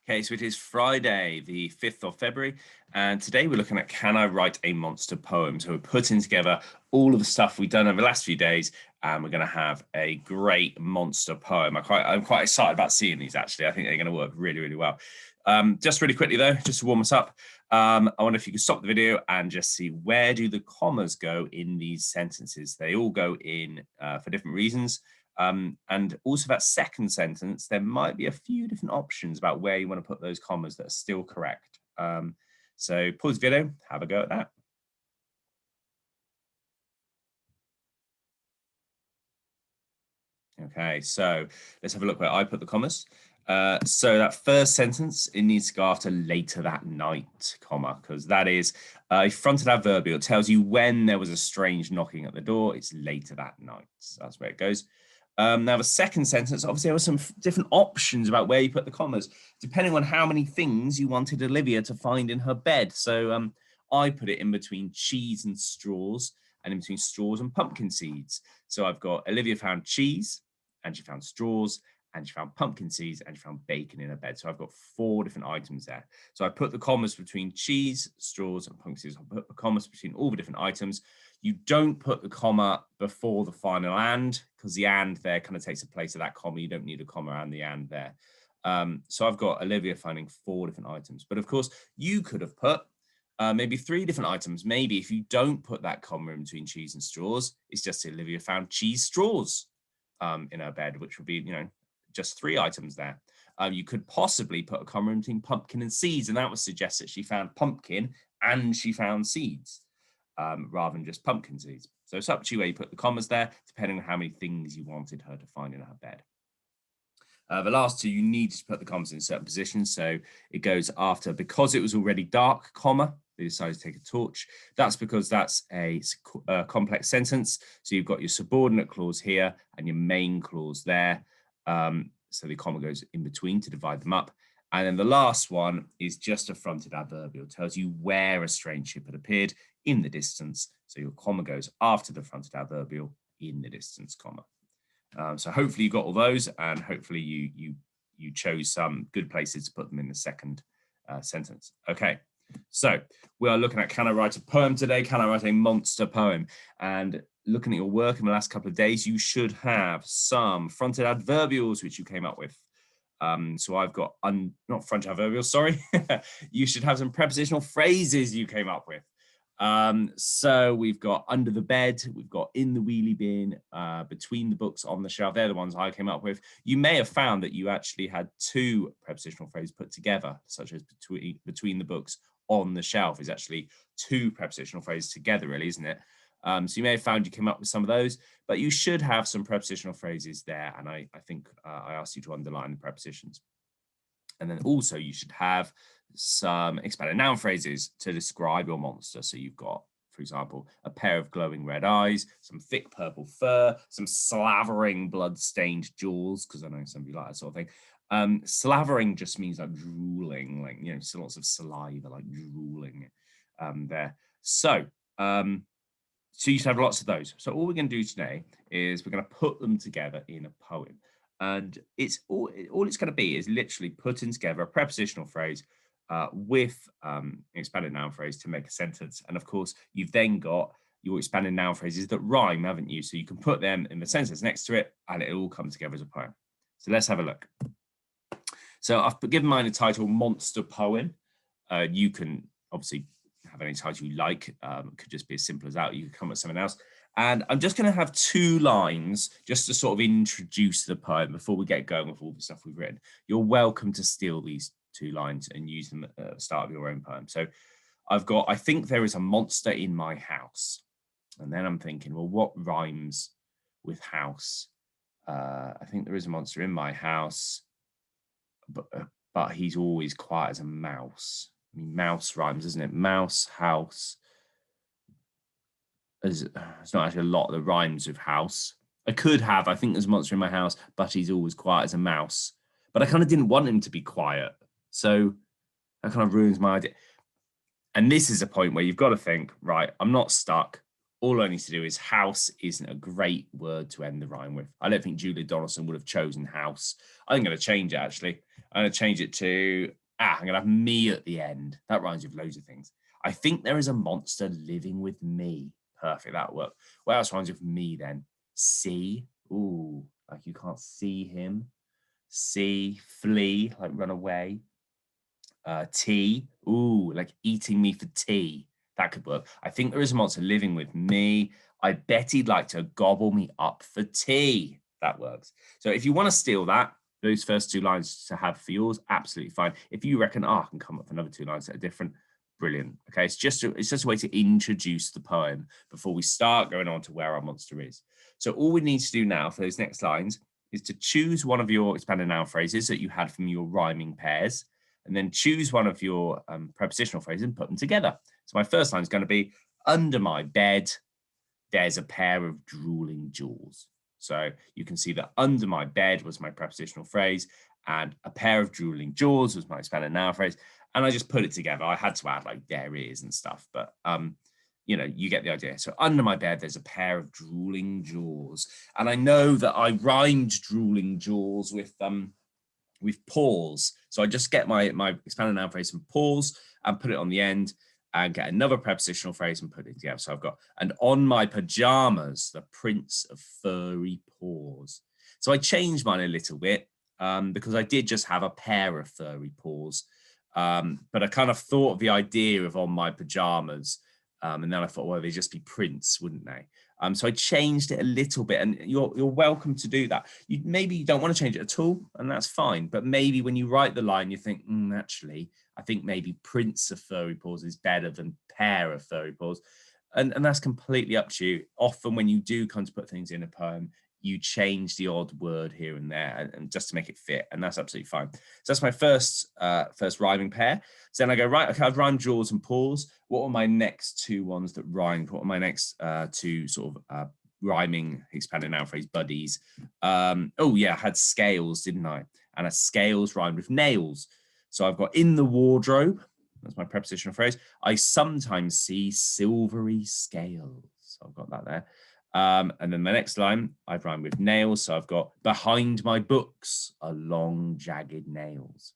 Okay, so it is Friday, the 5th of February, and today we're looking at can I write a monster poem? So we're putting together all of the stuff we've done over the last few days, and we're going to have a great monster poem. I'm quite excited about seeing these, actually. I think they're going to work really, really well. Just really quickly, though, just to warm us up, I wonder if you could stop the video and just see where do the commas go in these sentences. They all go in for different reasons. And also that second sentence, there might be a few different options about where you want to put those commas that are still correct. So pause the video, have a go at that. Okay, so let's have a look where I put the commas. So that first sentence, it needs to go after later that night, comma, because that is a fronted adverbial. It tells you when there was a strange knocking at the door. It's later that night. So that's where it goes. Now the second sentence, obviously there were some different options about where you put the commas, depending on how many things you wanted Olivia to find in her bed. So I put it in between cheese and straws, and in between straws and pumpkin seeds. So I've got Olivia found cheese, and she found straws, and she found pumpkin seeds, and she found bacon in her bed. So I've got 4 different items there. So I put the commas between cheese, straws, and pumpkin seeds. I put the commas between all the different items. You don't put the comma before the final and, because the and there kind of takes the place of that comma. You don't need a comma and the and there. So I've got Olivia finding 4 different items. But of course, you could have put maybe 3 different items. Maybe if you don't put that comma in between cheese and straws, it's just Olivia found cheese straws in her bed, which would be, just 3 items there. You could possibly put a comma in between pumpkin and seeds, and that would suggest that she found pumpkin and she found seeds. Rather than just pumpkin seeds. So it's up to you where you put the commas there, depending on how many things you wanted her to find in her bed. The last 2, you need to put the commas in certain positions. So it goes after, because it was already dark, comma, they decided to take a torch. That's because that's a complex sentence. So you've got your subordinate clause here and your main clause there. So the comma goes in between to divide them up. And then the last one is just a fronted adverbial. It tells you where a strange ship had appeared in the distance. So your comma goes after the fronted adverbial in the distance, comma. So hopefully you got all those, and hopefully you chose some good places to put them in the second sentence. Okay, so we are looking at can I write a poem today? Can I write a monster poem? And looking at your work in the last couple of days, you should have some fronted adverbials which you came up with. So I've got not fronted adverbials, sorry. You should have some prepositional phrases you came up with. So we've got under the bed, we've got in the wheelie bin, between the books on the shelf. They're the ones I came up with. You may have found that you actually had 2 prepositional phrases put together, such as between the books on the shelf is actually 2 prepositional phrases together, really, isn't it? So you may have found you came up with some of those, but you should have some prepositional phrases there. And I think I asked you to underline the prepositions. And then also you should have some expanded noun phrases to describe your monster. So you've got, for example, a pair of glowing red eyes, some thick purple fur, some slavering blood-stained jaws, because I know some of you like that sort of thing. Slavering just means like drooling, like, lots of saliva, like drooling there. So you should have lots of those. So all we're going to do today is we're going to put them together in a poem. And it's all it's going to be is literally putting together a prepositional phrase with expanded noun phrase to make a sentence. And of course, you've then got your expanded noun phrases that rhyme, haven't you? So you can put them in the sentence next to it, and it'll all come together as a poem. So let's have a look. So I've given mine a title, Monster Poem. You can obviously have any title you like. It could just be as simple as that. You could come up with something else. And I'm just going to have 2 lines just to sort of introduce the poem before we get going with all the stuff we've written. You're welcome to steal these 2 lines and use them at the start of your own poem. So I've got, I think there is a monster in my house. And then I'm thinking, well, what rhymes with house? I think there is a monster in my house, but he's always quiet as a mouse. I mean, mouse rhymes, isn't it? Mouse, house. There's not actually a lot that rhymes with house. I think there's a monster in my house, but he's always quiet as a mouse. But I kind of didn't want him to be quiet. So that kind of ruins my idea. And this is a point where you've got to think, right, I'm not stuck. All I need to do is house isn't a great word to end the rhyme with. I don't think Julia Donaldson would have chosen house. I'm going to change it, actually. I'm going to change it to, I'm going to have me at the end. That rhymes with loads of things. I think there is a monster living with me. Perfect, that'll work. What else rhymes with me then? See, ooh, like you can't see him. See, flee, like run away. Tea, ooh, like eating me for tea. That could work. I think there is a monster living with me. I bet he'd like to gobble me up for tea. That works. So if you want to steal that, those first 2 lines to have for yours, absolutely fine. If you reckon, I can come up with another 2 lines that are different, brilliant. Okay, it's just a way to introduce the poem before we start going on to where our monster is. So all we need to do now for those next lines is to choose one of your expanded noun phrases that you had from your rhyming pairs, and then choose one of your prepositional phrases and put them together. So my first line is going to be, under my bed, there's a pair of drooling jaws. So you can see that under my bed was my prepositional phrase, and a pair of drooling jaws was my expanded noun phrase. And I just put it together. I had to add like there is and stuff, but you get the idea. So under my bed, there's a pair of drooling jaws. And I know that I rhymed drooling jaws with pause. So I just get my expanded noun phrase and pause and put it on the end and get another prepositional phrase and put it together. So I've got, and on my pajamas, the prince of furry paws. So I changed mine a little bit because I did just have a pair of furry paws. But I kind of thought of the idea of on my pajamas. And then I thought, well, they'd just be prints, wouldn't they? So I changed it a little bit, and you're welcome to do that. Maybe you don't want to change it at all, and that's fine. But maybe when you write the line, you think, actually, I think maybe prints of furry paws is better than pair of furry paws. And that's completely up to you. Often when you do come to put things in a poem, you change the odd word here and there, and just to make it fit, and that's absolutely fine. So that's my first rhyming pair. So then I go, right, okay, I've rhymed jaws and paws. What are my next 2 ones that rhymed? What are my next 2 sort of rhyming expanded noun phrase buddies? Oh yeah, I had scales, didn't I? And a scales rhymed with nails. So I've got in the wardrobe. That's my prepositional phrase. I sometimes see silvery scales. So I've got that there. And then the next line, I've rhymed with nails. So I've got behind my books are long, jagged nails.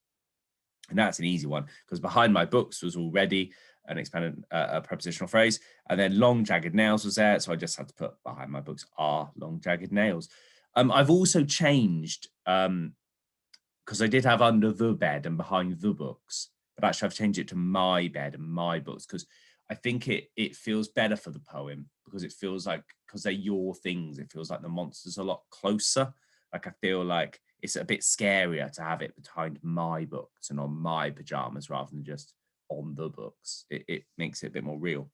And that's an easy one because behind my books was already an expanded a prepositional phrase. And then long, jagged nails was there. So I just had to put behind my books are long, jagged nails. I've also changed because I did have under the bed and behind the books. But actually, I've changed it to my bed and my books because I think it feels better for the poem because it feels like, because they're your things, it feels like the monster's a lot closer. Like I feel like it's a bit scarier to have it behind my books and on my pajamas rather than just on the books. It makes it a bit more real.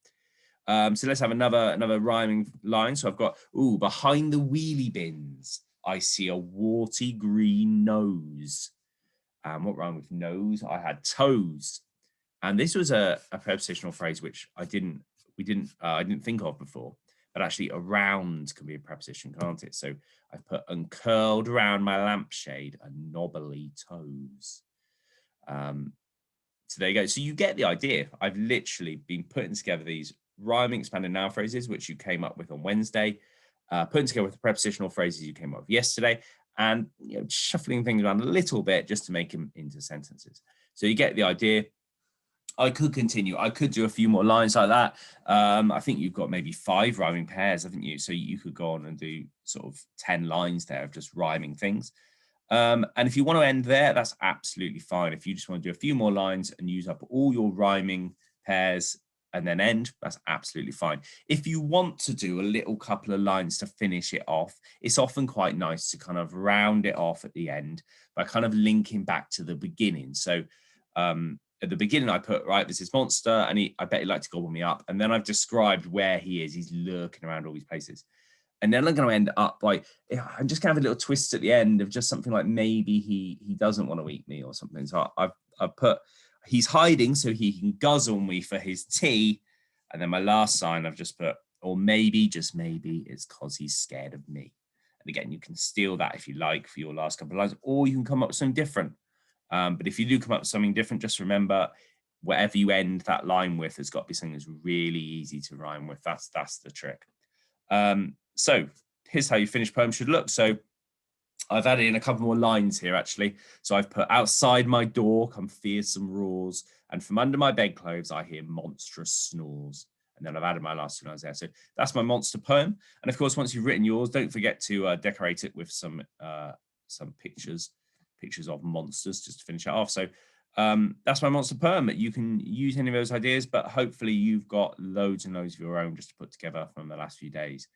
So let's have another rhyming line. So I've got, behind the wheelie bins, I see a warty green nose. What rhymed with nose? I had toes. And this was a prepositional phrase which I didn't think of before, but actually around can be a preposition, can't it? So I've put uncurled around my lampshade a knobbly toes. So there you go. So you get the idea. I've literally been putting together these rhyming expanded noun phrases, which you came up with on Wednesday, putting together with the prepositional phrases you came up with yesterday, and shuffling things around a little bit just to make them into sentences. So you get the idea. I could continue. I could do a few more lines like that. I think you've got maybe 5 rhyming pairs, haven't you? So you could go on and do sort of 10 lines there of just rhyming things. And if you want to end there, that's absolutely fine. If you just want to do a few more lines and use up all your rhyming pairs and then end, that's absolutely fine. If you want to do a little couple of lines to finish it off, it's often quite nice to kind of round it off at the end by kind of linking back to the beginning. So at the beginning, I put, right, this is monster, and I bet he'd like to gobble me up. And then I've described where he is. He's lurking around all these places. And then I'm going to end up like, I'm just going to have a little twist at the end of just something like maybe he doesn't want to eat me or something. So I've put, he's hiding so he can guzzle me for his tea. And then my last sign, I've just put, or maybe, just maybe, it's because he's scared of me. And again, you can steal that if you like for your last couple of lines, or you can come up with something different. But if you do come up with something different, just remember, whatever you end that line with has got to be something that's really easy to rhyme with. That's the trick. So here's how your finished poem should look. So I've added in a couple more lines here, actually. So I've put outside my door come fearsome roars, and from under my bedclothes I hear monstrous snores. And then I've added my last two lines there. So that's my monster poem. And of course, once you've written yours, don't forget to decorate it with some pictures of monsters just to finish it off. So that's my monster poem. You can use any of those ideas, but hopefully you've got loads and loads of your own just to put together from the last few days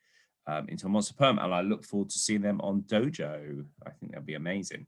into a monster poem, and I look forward to seeing them on Dojo. I think that'd be amazing.